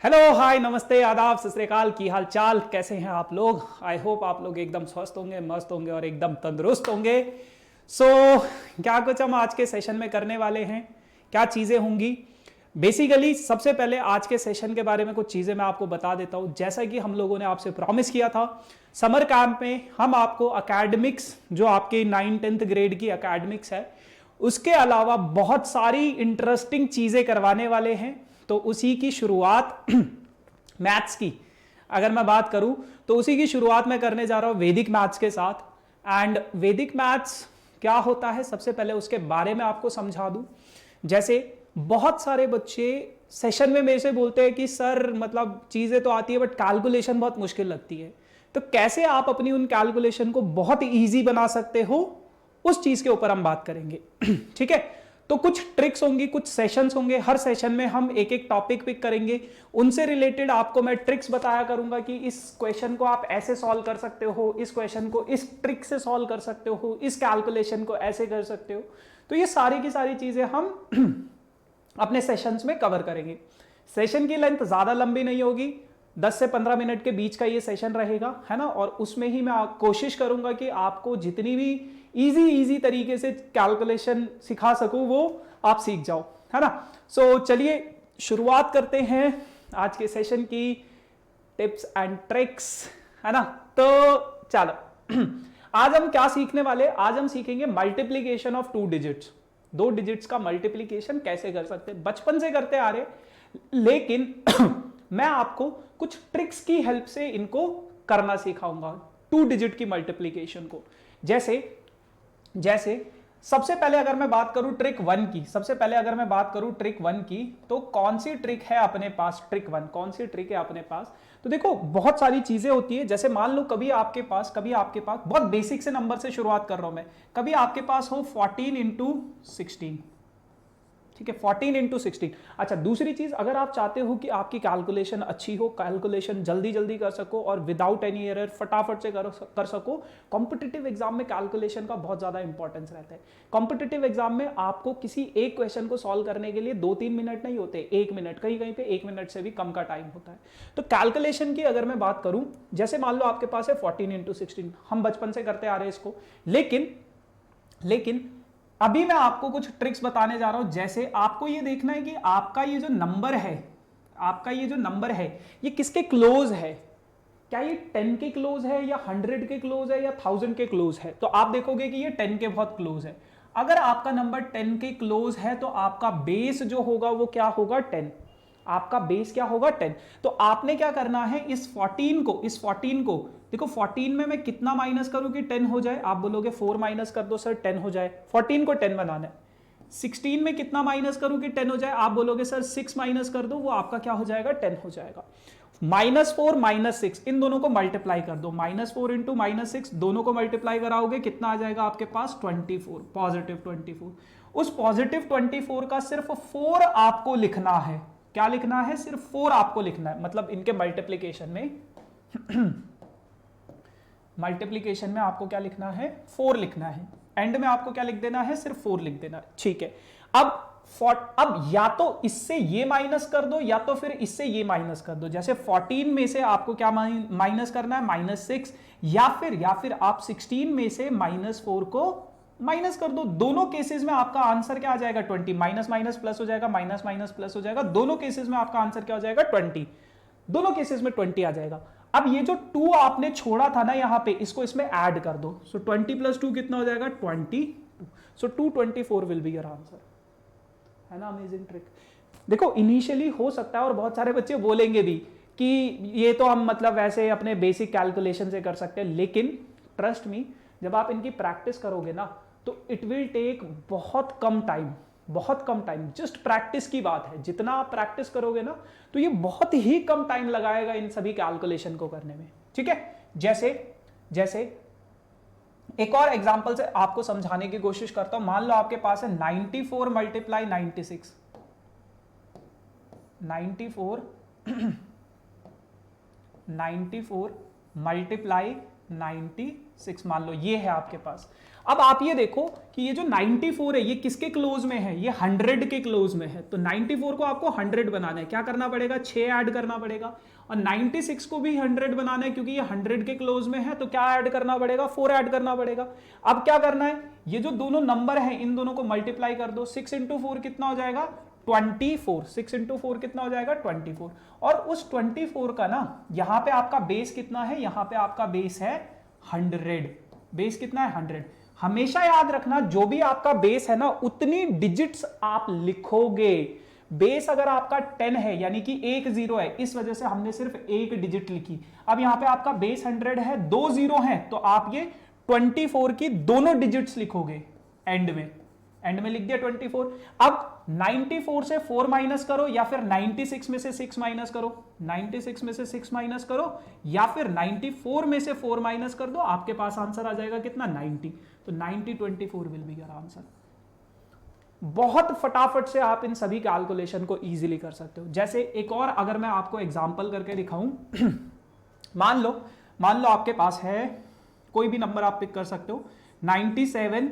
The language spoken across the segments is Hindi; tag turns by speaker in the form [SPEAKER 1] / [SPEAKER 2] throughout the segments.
[SPEAKER 1] हेलो हाय नमस्ते आदाब सत श्री अकाल, की हाल चाल, कैसे हैं आप लोग। आई होप आप लोग एकदम स्वस्थ होंगे, मस्त होंगे और एकदम तंदुरुस्त होंगे। सो क्या कुछ हम आज के सेशन में करने वाले हैं, क्या चीज़ें होंगी। बेसिकली सबसे पहले आज के सेशन के बारे में कुछ चीज़ें मैं आपको बता देता हूँ। जैसा कि हम लोगों ने आपसे प्रॉमिस किया था, समर कैंप में हम आपको अकेडमिक्स, जो आपके 9th-10th ग्रेड की अकेडमिक्स है, उसके अलावा बहुत सारी इंटरेस्टिंग चीज़ें करवाने वाले हैं। तो उसी की शुरुआत मैथ्स की अगर मैं बात करूं तो उसी की शुरुआत मैं करने जा रहा हूं वैदिक मैथ्स के साथ। एंड वैदिक मैथ्स क्या होता है सबसे पहले उसके बारे में आपको समझा दूं। जैसे बहुत सारे बच्चे सेशन में मेरे से बोलते हैं कि सर मतलब चीज़ें तो आती है बट कैलकुलेशन बहुत मुश्किल लगती है, तो कैसे आप अपनी उन कैलकुलेशन को बहुत ईजी बना सकते हो, उस चीज़ के ऊपर हम बात करेंगे। ठीक है, तो कुछ ट्रिक्स होंगी, कुछ सेशंस होंगे, हर सेशन में हम एक एक टॉपिक पिक करेंगे, उनसे रिलेटेड आपको मैं ट्रिक्स बताया करूंगा कि इस क्वेश्चन को आप ऐसे सॉल्व कर सकते हो, इस क्वेश्चन को इस ट्रिक से सॉल्व कर सकते हो, इस कैलकुलेशन को ऐसे कर सकते हो। तो ये सारी की सारी चीजें हम अपने सेशंस में कवर करेंगे। सेशन की लेंथ ज्यादा लंबी नहीं होगी, 10 से 15 मिनट के बीच का ये सेशन रहेगा, है ना। और उसमें ही मैं कोशिश करूंगा कि आपको जितनी भी इजी तरीके से कैलकुलेशन सिखा सकूं वो आप सीख जाओ, है ना। सो चलिए शुरुआत करते हैं आज के सेशन की टिप्स एंड ट्रिक्स, है ना। तो चलो आज हम क्या सीखने वाले, आज हम सीखेंगे मल्टीप्लीकेशन ऑफ 2 डिजिट्स। 2 डिजिट्स का मल्टीप्लीकेशन कैसे कर सकते हैं, बचपन से करते आ रहे, लेकिन मैं आपको कुछ ट्रिक्स की हेल्प से इनको करना सिखाऊंगा 2 डिजिट की मल्टीप्लीकेशन को। जैसे सबसे पहले अगर मैं बात करूं ट्रिक 1 की, सबसे पहले अगर मैं बात करूं ट्रिक 1 की, तो कौन सी ट्रिक है अपने पास, ट्रिक 1 कौन सी ट्रिक है अपने पास। तो देखो बहुत सारी चीजें होती है, जैसे मान लो कभी आपके पास बहुत बेसिक से नंबर से शुरुआत कर रहा हूं मैं, कभी आपके पास हो 14 इंटू 16, ठीक है, 14 इंटू 16। अच्छा, दूसरी चीज, अगर आप चाहते हो कि आपकी कैलकुलेशन अच्छी हो, कैलकुलेशन जल्दी जल्दी कर सको और विदाउट एनी एरर फटाफट से कर सको, कॉम्पिटिटिव एग्जाम में कैलकुलेशन का बहुत ज्यादा इंपॉर्टेंस रहता है। कॉम्पिटिटिव एग्जाम में आपको किसी एक क्वेश्चन को सॉल्व करने के लिए 2-3 मिनट नहीं होते, 1 मिनट, कहीं कहीं पे 1 मिनट से भी कम का टाइम होता है। तो कैलकुलेशन की अगर मैं बात करूं, जैसे मान लो आपके पास है 14 इंटू 16, हम बचपन से करते आ रहे हैं इसको, लेकिन अभी मैं आपको कुछ ट्रिक्स बताने जा रहा हूं। जैसे आपको ये देखना है कि आपका ये जो नंबर है, ये किसके क्लोज है, क्या ये 10 के क्लोज है या 100 के क्लोज है या 1000 के क्लोज है। तो आप देखोगे कि ये 10 के बहुत क्लोज है। अगर आपका नंबर 10 के क्लोज है तो आपका बेस जो होगा वो क्या होगा, 10। आपका बेस क्या होगा, 10। तो आपने क्या करना है, इस 14 को देखो, 14 में मैं कितना माइनस करूं कि 10 हो जाए। आप बोलोगे 4 माइनस कर दो सर 10 हो जाए, 14 को 10 बनाना है। 16 में कितना माइनस करूं कि 10 हो जाए, आप बोलोगे सर 6 माइनस कर दो, वो आपका क्या हो जाएगा, 10 हो जाएगा। -4 -6 इन दोनों को मल्टीप्लाई कर दो, -4 इंटू -6 दोनों को मल्टीप्लाई कराओगे, कितना आ जाएगा आपके पास, 24, पॉजिटिव 24। उस पॉजिटिव 24 का सिर्फ 4 आपको लिखना है। क्या लिखना है, सिर्फ 4 आपको लिखना है, मतलब इनके मल्टीप्लीकेशन में आपको क्या लिखना है, 4 लिखना है। एंड में आपको क्या लिख देना है, सिर्फ 4 लिख देना है, ठीक है। अब या तो इससे ये माइनस कर दो या तो फिर इससे ये माइनस कर दो। जैसे 14 में से आपको क्या माइनस करना है, -6, या फिर आप 16 में से -4 को माइनस कर दो। दोनों केसेस में आपका आंसर क्या आ जाएगा, 20। माइनस माइनस प्लस हो जाएगा, माइनस माइनस प्लस हो जाएगा, दोनों केसेस में आपका आंसर क्या हो जाएगा, 20। दोनों केसेस में 20 आ जाएगा। अब ये जो 2 आपने छोड़ा था ना यहां पे, इसको इसमें ऐड कर दो। सो 20 + 2 कितना हो जाएगा, 22। सो 224 विल बी योर आंसर, है ना। Amazing trick. देखो इनिशियली हो सकता है और बहुत सारे बच्चे बोलेंगे भी कि ये तो हम मतलब वैसे अपने बेसिक कैलकुलेशन से कर सकते हैं, लेकिन ट्रस्ट मी, जब आप इनकी प्रैक्टिस करोगे ना तो इट विल टेक बहुत कम टाइम। जस्ट प्रैक्टिस की बात है, जितना आप प्रैक्टिस करोगे ना तो ये बहुत ही कम टाइम लगाएगा इन सभी कैलकुलेशन को करने में, ठीक है। जैसे एक और एग्जांपल से आपको समझाने की कोशिश करता हूं। मान लो आपके पास है 94 मल्टीप्लाई 96, 94 मल्टीप्लाई 96, मान लो ये है आपके पास। अब आप ये देखो कि ये जो 94 है ये किसके क्लोज में है, ये 100 के क्लोज में है। तो 94 को आपको 100 बनाना है, क्या करना पड़ेगा, 6 ऐड करना पड़ेगा। और 96 को भी 100 बनाना है क्योंकि ये 100 के क्लोज में है, तो क्या ऐड करना पड़ेगा, 4 ऐड करना पड़ेगा। अब क्या करना है, ये जो दोनों नंबर है इन दोनों को मल्टीप्लाई कर दो। 6 इंटू 4 कितना हो जाएगा, 24। 6 इंटू 4 कितना हो जाएगा, 24। और उस 24 का ना यहां पे आपका बेस कितना है, यहां पे आपका बेस है 100। बेस कितना है, 100। हमेशा याद रखना जो भी आपका बेस है ना उतनी डिजिट्स आप लिखोगे। बेस अगर आपका 10 है यानी कि एक जीरो है, इस वजह से हमने सिर्फ एक डिजिट लिखी। अब यहां पे आपका बेस 100 है, 2 जीरो है, तो आप ये 24 की दोनों डिजिट्स लिखोगे एंड में लिख दिया 24। अब 94 से 4 माइनस करो या फिर 96 में से 6 माइनस करो, 96 में से 6 माइनस करो या फिर 94 में से 4 माइनस कर दो, आपके पास आंसर आ जाएगा कितना, 90। तो 90 24 विल बी योर आंसर। बहुत फटाफट से आप इन सभी कैलकुलेशन को इजीली कर सकते हो। जैसे एक और अगर मैं आपको एग्जांपल करके दिखाऊं मान लो आपके पास है कोई भी नंबर आप पिक कर सकते हो, 97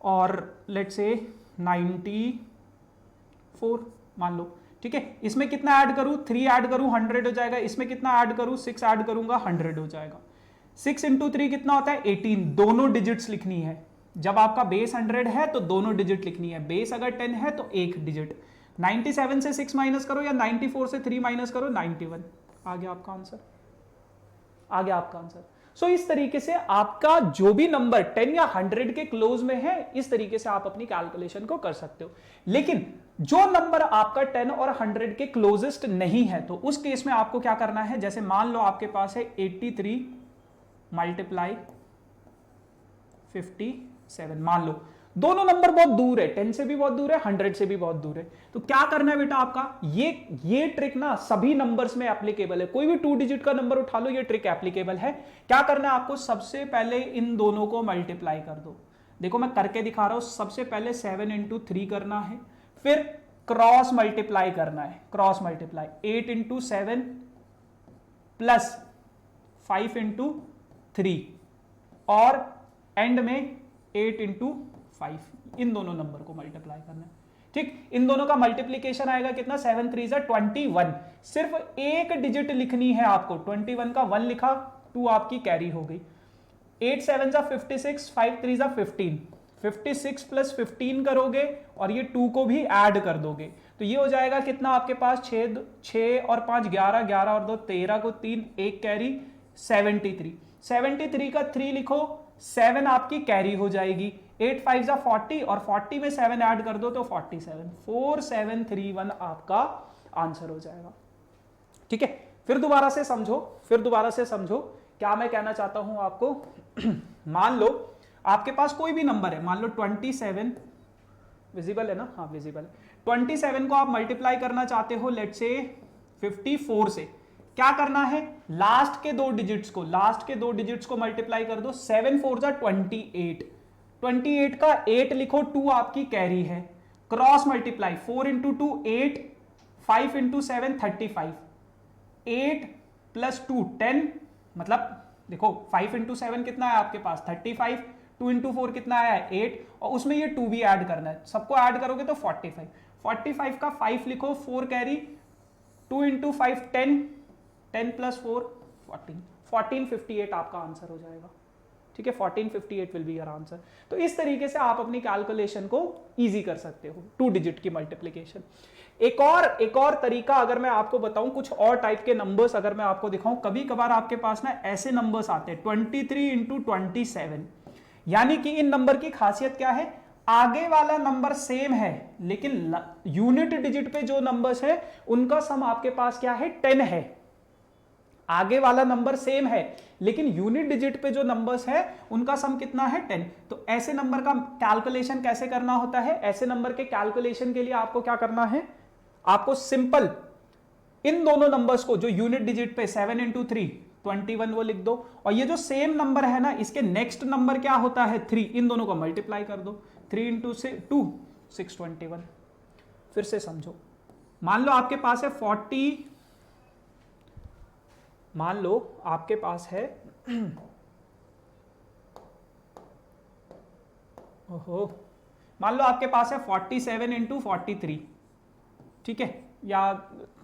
[SPEAKER 1] और लेट्स से 94 मान लो, ठीक है। इसमें कितना ऐड करूं, 3 ऐड करूं 100 हो जाएगा, इसमें कितना ऐड करूं 6 ऐड करूंगा 100 हो जाएगा। 6 इंटू 3 कितना होता है 18, दोनों डिजिट्स लिखनी है। जब आपका बेस 100 है तो दोनों डिजिट लिखनी है, बेस अगर 10 है तो एक डिजिट। 97 से 6 माइनस करो या 94 से 3 माइनस करो, 91। आ गया आपका आंसर, आ गया आपका आंसर। सो इस तरीके से आपका जो भी नंबर 10 या 100 के क्लोज में है, इस तरीके से आप अपनी कैलकुलेशन को कर सकते हो। लेकिन जो नंबर आपका 10 और 100 के क्लोजेस्ट नहीं है, तो उस केस में आपको क्या करना है, जैसे मान लो आपके पास है 83 मल्टीप्लाई 57, मान लो दोनों नंबर बहुत दूर है, 10 से भी बहुत दूर है, 100 से भी बहुत दूर है। तो क्या करना है बेटा आपका, ये ट्रिक ना सभी नंबर्स में एप्लीकेबल है। कोई भी 2 डिजिट का नंबर उठा लो, ये ट्रिक एप्लीकेबल है। क्या करना है आपको, सबसे पहले इन दोनों को मल्टीप्लाई कर दो। देखो मैं करके दिखा रहा हूं, सबसे पहले 7 इंटू 3 करना है, फिर क्रॉस मल्टीप्लाई करना है, cross multiply 8 into 7 plus 5 into 3 और एंड में 8 इंटू 5, इन दोनों नंबर को मल्टीप्लाई करना है। ठीक, इन दोनों का मल्टीप्लीकेशन आएगा कितना, 7 3 21। सिर्फ एक डिजिट लिखनी है आपको, 21 का 1 लिखा, 2 आपकी कैरी हो गई। 8 7 56, 5 3 15, 56 प्लस 15 करोगे और ये 2 को भी ऐड कर दोगे, तो ये हो जाएगा कितना आपके पास, 6 और 5 11, 11 और 2 13 को 3, एक कैरी 73। 73 का 3 लिखो, 7 आपकी कैरी हो जाएगी। 8 5 40 और 40 में 7 ऐड कर दो तो 47, 4731 आपका आंसर हो जाएगा। ठीक है, फिर दोबारा से समझो क्या मैं कहना चाहता हूं आपको। मान लो आपके पास कोई भी नंबर है, मान लो 27, विजिबल है ना, हाँ विजिबल है। 27 को आप मल्टीप्लाई करना चाहते हो लेट्स से 54 से। क्या करना है, लास्ट के दो डिजिट्स को मल्टीप्लाई कर दो। 7 4 28, 28 का 8 लिखो, 2 आपकी कैरी है। Cross multiply 4 into 2 8, 5 into 7 35, 8 plus 2 10, मतलब देखो 5 इंटू 7 कितना है आपके पास 35, 2 इंटू 4 कितना आया है 8, और उसमें ये 2 भी ऐड करना है, सबको ऐड करोगे तो 45। 45 का 5 लिखो, 4 कैरी, 2 इंटू 5 10, 10 प्लस 4 14, 1458 आपका आंसर हो जाएगा। ठीक है, 1458 विल बी योर आंसर। तो इस तरीके से आप अपनी कैलकुलेशन को इजी कर सकते हो, 2 डिजिट की मल्टीप्लिकेशन। एक और तरीका अगर मैं आपको बताऊं, कुछ और टाइप के नंबर्स अगर मैं आपको दिखाऊं, कभी कभार आपके पास ना ऐसे नंबर्स आते हैं 23 इंटू 27, यानी कि इन नंबर की खासियत क्या है, आगे वाला नंबर सेम है लेकिन यूनिट डिजिट पे जो नंबर्स है उनका सम आपके पास क्या है 10 है। आगे वाला नंबर सेम है लेकिन यूनिट डिजिट पे जो नंबर्स है उनका सम कितना है 10। तो ऐसे नंबर का कैलकुलेशन कैसे करना होता है, ऐसे नंबर के कैलकुलेशन के लिए आपको क्या करना है, आपको सिंपल इन दोनों नंबर्स को जो यूनिट डिजिट पे 7 इंटू 3 21 वो लिख दो, और ये जो सेम नंबर है ना इसके नेक्स्ट नंबर क्या होता है 3, इन दोनों को मल्टीप्लाई कर दो, 3 इंटू 2 621। फिर से समझो, मान लो आपके पास है 40, मान लो आपके पास है ओहो, मान लो आपके पास है 47 इंटू 43, ठीक है, या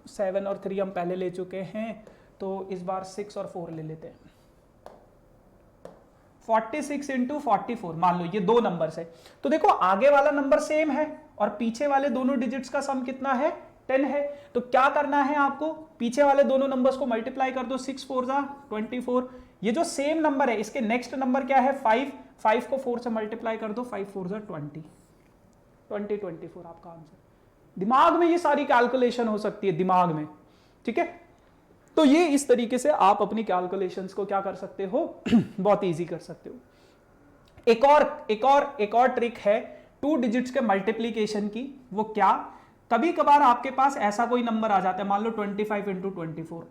[SPEAKER 1] 7 और 3 हम पहले ले चुके हैं, तो इस बार 6 और 4 ले लेते हैं। 46 इंटू 44, मान लो ये दो नंबर है, तो देखो आगे वाला नंबर सेम है और पीछे वाले दोनों डिजिट्स का सम कितना है, 10 है। तो क्या करना है आपको, पीछे वाले दोनों नंबर्स को मल्टीप्लाई कर दो, 6 4 जा 24, ये जो सेम नंबर है इसके नेक्स्ट नंबर क्या है 5, 5 को 4 से मल्टीप्लाई कर दो, 5 4 जा 20, 24 आपका आंसर। दिमाग में ये सारी कैलकुलेशन हो सकती है, दिमाग में, ठीक है। तो ये इस तरीके से आप अपनी कैलकुलेशंस को क्या कर सकते हो बहुत इजी कर सकते हो। एक और ट्रिक है 2 डिजिट्स के मल्टीप्लीकेशन की। वो क्या, कभी कभार आपके पास ऐसा कोई नंबर आ जाता है, मान लो 25 इंटू 24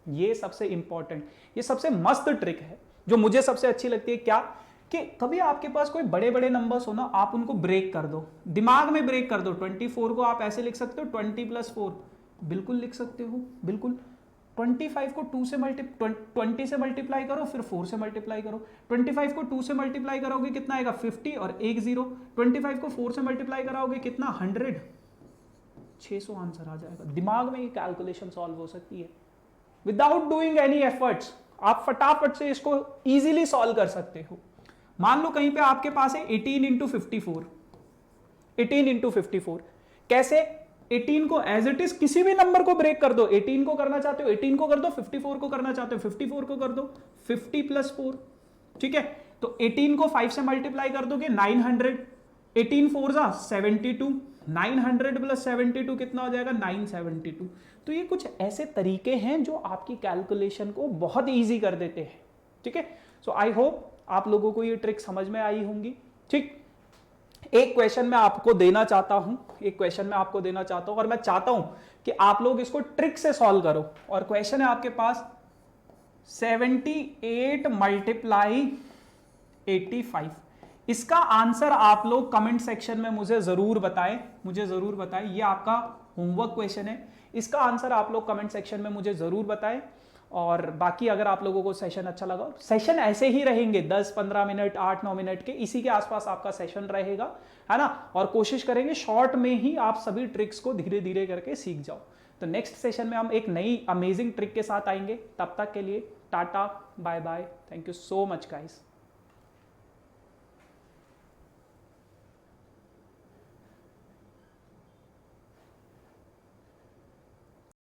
[SPEAKER 1] ये सबसे इंपॉर्टेंट, ये सबसे मस्त ट्रिक है जो मुझे सबसे अच्छी लगती है। क्या कि कभी आपके पास कोई बड़े बड़े नंबर्स हो ना, आप उनको ब्रेक कर दो, दिमाग में ब्रेक कर दो। 24 को आप ऐसे लिख सकते हो 20 + 4, बिल्कुल लिख सकते हो, बिल्कुल। 25 को 20 से मल्टीप्लाई करो, फिर 4 से मल्टीप्लाई करो। 25 को 2 से मल्टीप्लाई करोगे कितना आएगा 50 और 1 0। 25 को 4 से मल्टीप्लाई कराओगे कितना 100, 600 आंसर आ जाएगा। दिमाग में ये कैलकुलेशन सॉल्व हो सकती है विदाउट डूइंग एनी एफर्ट्स। आप फटाफट से इसको इजीली सॉल्व कर सकते हो। मान लो कहीं पे आपके पास है 18 इंटू 54, 18 इंटू 54 कैसे, 18 को एज इट इज किसी भी नंबर को ब्रेक कर दो। 18 को करना चाहते हो 18 को कर दो, 54 को करना चाहते हो 54 को कर दो, 50 + 4, ठीक है। तो 18 को 5 से मल्टीप्लाई कर दोगे 900, 18 4 जा 72, 900 + 72 कितना हो जाएगा 972। तो ये कुछ ऐसे तरीके हैं जो आपकी कैलकुलेशन को बहुत ईजी कर देते हैं, ठीक है। सो आई होप आप लोगों को ये ट्रिक समझ में आई होंगी, ठीक। एक क्वेश्चन मैं आपको देना चाहता हूं, और मैं चाहता हूं कि आप लोग इसको ट्रिक से सॉल्व करो। और क्वेश्चन है आपके पास 78 × 85। इसका आंसर आप लोग कमेंट सेक्शन में मुझे जरूर बताएं, ये आपका होमवर्क क्वेश्चन है। इसका आंसर आप लोग कमेंट सेक्शन में मुझे जरूर बताएं। और बाकी अगर आप लोगों को सेशन अच्छा लगा, सेशन ऐसे ही रहेंगे 10-15 मिनट 8-9 मिनट के, इसी के आसपास आपका सेशन रहेगा, है ना। और कोशिश करेंगे शॉर्ट में ही आप सभी ट्रिक्स को धीरे धीरे करके सीख जाओ। तो नेक्स्ट सेशन में हम एक नई अमेजिंग ट्रिक के साथ आएंगे। तब तक के लिए ta-ta, bye bye, thank you so much guys.